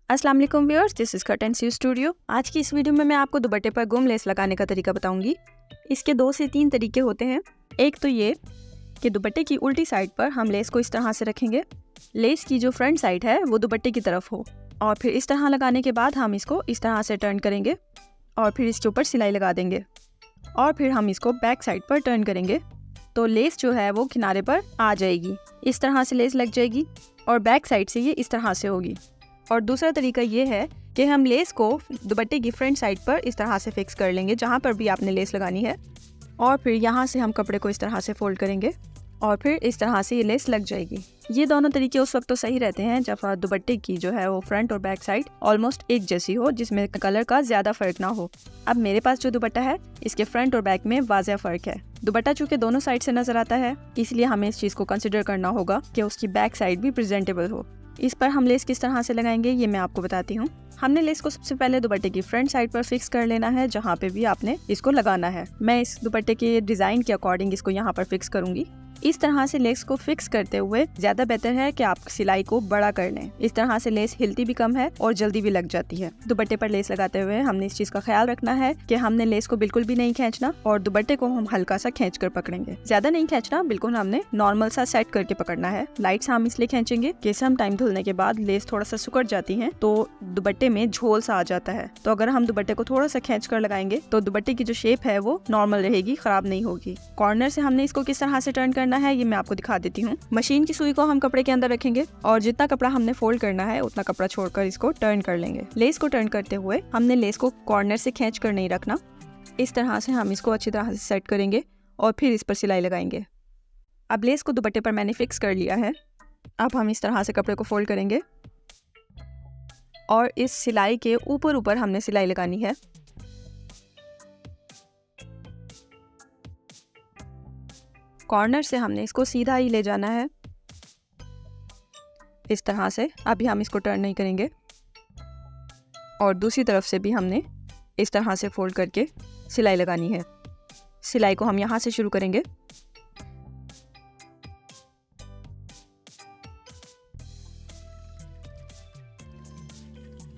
अस्सलाम वालेकुम viewers, this is curtain C studio. आज की इस वीडियो में मैं आपको दुपट्टे पर गुम लेस लगाने का तरीका बताऊंगी। इसके 2 से 3 तरीके होते हैं। एक तो ये कि दुपट्टे की उल्टी साइड पर हम लेस को इस तरह से रखेंगे, लेस की जो फ्रंट साइड है वो दुपट्टे की तरफ हो, और फिर इस तरह लगाने के बाद हम इसको इस तरह से टर्न करेंगे और फिर इसके ऊपर सिलाई लगा देंगे, और फिर हम इसको बैक साइड पर टर्न करेंगे तो लेस जो है वो किनारे पर आ जाएगी। इस तरह से लेस लग जाएगी और बैक साइड से ये इस तरह से होगी। और दूसरा तरीका ये है कि हम लेस को दुपट्टे की फ्रंट साइड पर इस तरह से फिक्स कर लेंगे जहाँ पर भी आपने लेस लगानी है, और फिर यहाँ से हम कपड़े को इस तरह से फोल्ड करेंगे और फिर इस तरह से ये लेस लग जाएगी। ये दोनों तरीके उस वक्त तो सही रहते हैं जब दुपट्टे की जो है वो फ्रंट और बैक साइड ऑलमोस्ट एक जैसी हो, जिसमें कलर का ज्यादा फर्क ना हो। अब मेरे पास जो दुपट्टा है इसके फ्रंट और बैक में वाज़ेह फर्क है। दुपट्टा चूंकि दोनों साइड से नजर आता है, इसलिए हमें इस चीज को कंसिडर करना होगा कि उसकी बैक साइड भी प्रेजेंटेबल हो। इस पर हम लेस किस तरह से लगाएंगे ये मैं आपको बताती हूँ। हमने लेस को सबसे पहले दुपट्टे की फ्रंट साइड पर फिक्स कर लेना है जहाँ पे भी आपने इसको लगाना है। मैं इस दुपट्टे के डिजाइन के अकॉर्डिंग इसको यहाँ पर फिक्स करूंगी। इस तरह से लेस को फिक्स करते हुए ज्यादा बेहतर है कि आप सिलाई को बड़ा कर लें। इस तरह से लेस हिलती भी कम है और जल्दी भी लग जाती है। दुपट्टे पर लेस लगाते हुए हमने इस चीज का ख्याल रखना है कि हमने लेस को बिल्कुल भी नहीं खींचना और दुपट्टे को हम हल्का सा खींच कर पकड़ेंगे। ज्यादा नहीं खींचना, बिल्कुल हमने नॉर्मल सा सेट करके पकड़ना है। लाइट से हम इसलिए खींचेंगे कि सम टाइम धुलने के बाद लेस थोड़ा सा सुकड़ जाती है तो दुपट्टे में झोल सा आ जाता है। तो अगर हम दुपट्टे को थोड़ा सा खींच कर लगाएंगे तो दुपट्टे की जो शेप है वो नॉर्मल रहेगी, खराब नहीं होगी। कॉर्नर से हमने इसको किस तरह से टर्न करना है ये मैं आपको दिखा देती हूँ। मशीन की सुई को हम कपड़े के अंदर रखेंगे और जितना कपड़ा हमने फोल्ड करना है उतना कपड़ा छोड़कर इसको टर्न कर लेंगे। लेस को टर्न करते हुए हमने लेस को कॉर्नर से खींच कर नहीं रखना। इस तरह से हम इसको अच्छी तरह से सेट करेंगे और फिर इस पर सिलाई लगाएंगे। अब लेस को दुपट्टे पर मैंने फिक्स कर लिया है। अब हम इस तरह से कपड़े को फोल्ड करेंगे और इस सिलाई के ऊपर ऊपर हमने सिलाई लगानी है। कॉर्नर से हमने इसको सीधा ही ले जाना है इस तरह से। अभी हम इसको टर्न नहीं करेंगे और दूसरी तरफ से भी हमने इस तरह से फोल्ड करके सिलाई लगानी है। सिलाई को हम यहाँ से शुरू करेंगे।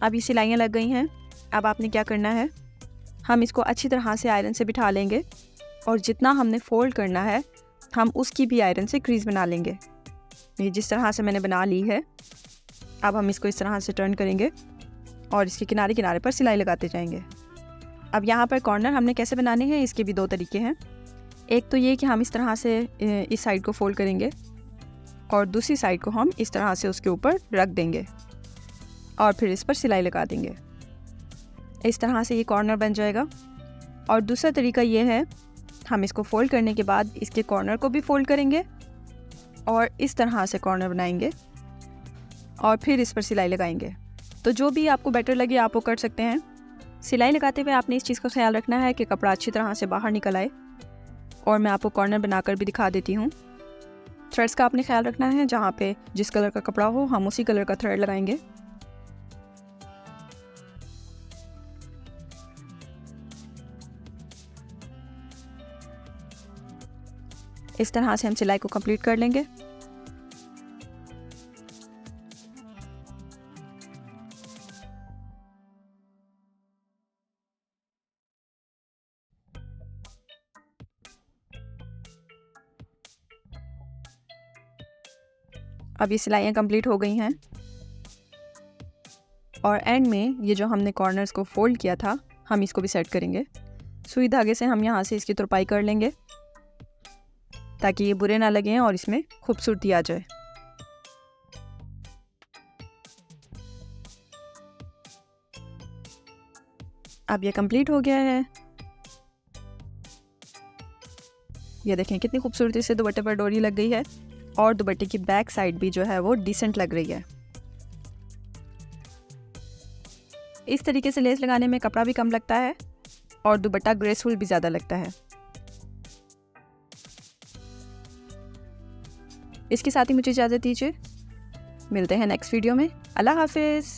अब ये सिलाइयाँ लग गई हैं। अब आपने क्या करना है, हम इसको अच्छी तरह से आयरन से बिठा लेंगे और जितना हमने फोल्ड करना है हम उसकी भी आयरन से क्रीज बना लेंगे। ये जिस तरह से मैंने बना ली है। अब हम इसको इस तरह से टर्न करेंगे और इसके किनारे किनारे पर सिलाई लगाते जाएंगे। अब यहाँ पर कॉर्नर हमने कैसे बनाने हैं इसके भी 2 तरीके हैं। एक तो ये कि हम इस तरह से इस साइड को फोल्ड करेंगे और दूसरी साइड को हम इस तरह से उसके ऊपर रख देंगे और फिर इस पर सिलाई लगा देंगे। इस तरह से ये कॉर्नर बन जाएगा। और दूसरा तरीका ये है, हम इसको फोल्ड करने के बाद इसके कॉर्नर को भी फोल्ड करेंगे और इस तरह से कॉर्नर बनाएंगे और फिर इस पर सिलाई लगाएंगे। तो जो भी आपको बेटर लगे आप वो कर सकते हैं। सिलाई लगाते हुए आपने इस चीज़ का ख्याल रखना है कि कपड़ा अच्छी तरह से बाहर निकल आए। और मैं आपको कॉर्नर बनाकर भी दिखा देती हूँ। थ्रेड्स का आपने ख्याल रखना है, जहाँ पे जिस कलर का कपड़ा हो हम उसी कलर का थ्रेड लगाएंगे। इस तरह से हम सिलाई को कंप्लीट कर लेंगे। अब ये सिलाइयाँ कंप्लीट हो गई हैं और एंड में ये जो हमने कॉर्नर्स को फोल्ड किया था हम इसको भी सेट करेंगे। सुई धागे से हम यहाँ से इसकी तुरपाई कर लेंगे ताकि ये बुरे ना लगें और इसमें खूबसूरती आ जाए। अब ये कंप्लीट हो गया है। ये देखें कितनी खूबसूरती से दुपट्टे पर डोरी लग गई है और दुपट्टे की बैक साइड भी जो है वो डिसेंट लग रही है। इस तरीके से लेस लगाने में कपड़ा भी कम लगता है और दुपट्टा ग्रेसफुल भी ज़्यादा लगता है। इसके साथ ही मुझे इजाज़त दीजिए। मिलते हैं नेक्स्ट वीडियो में। अल्लाह हाफिज़।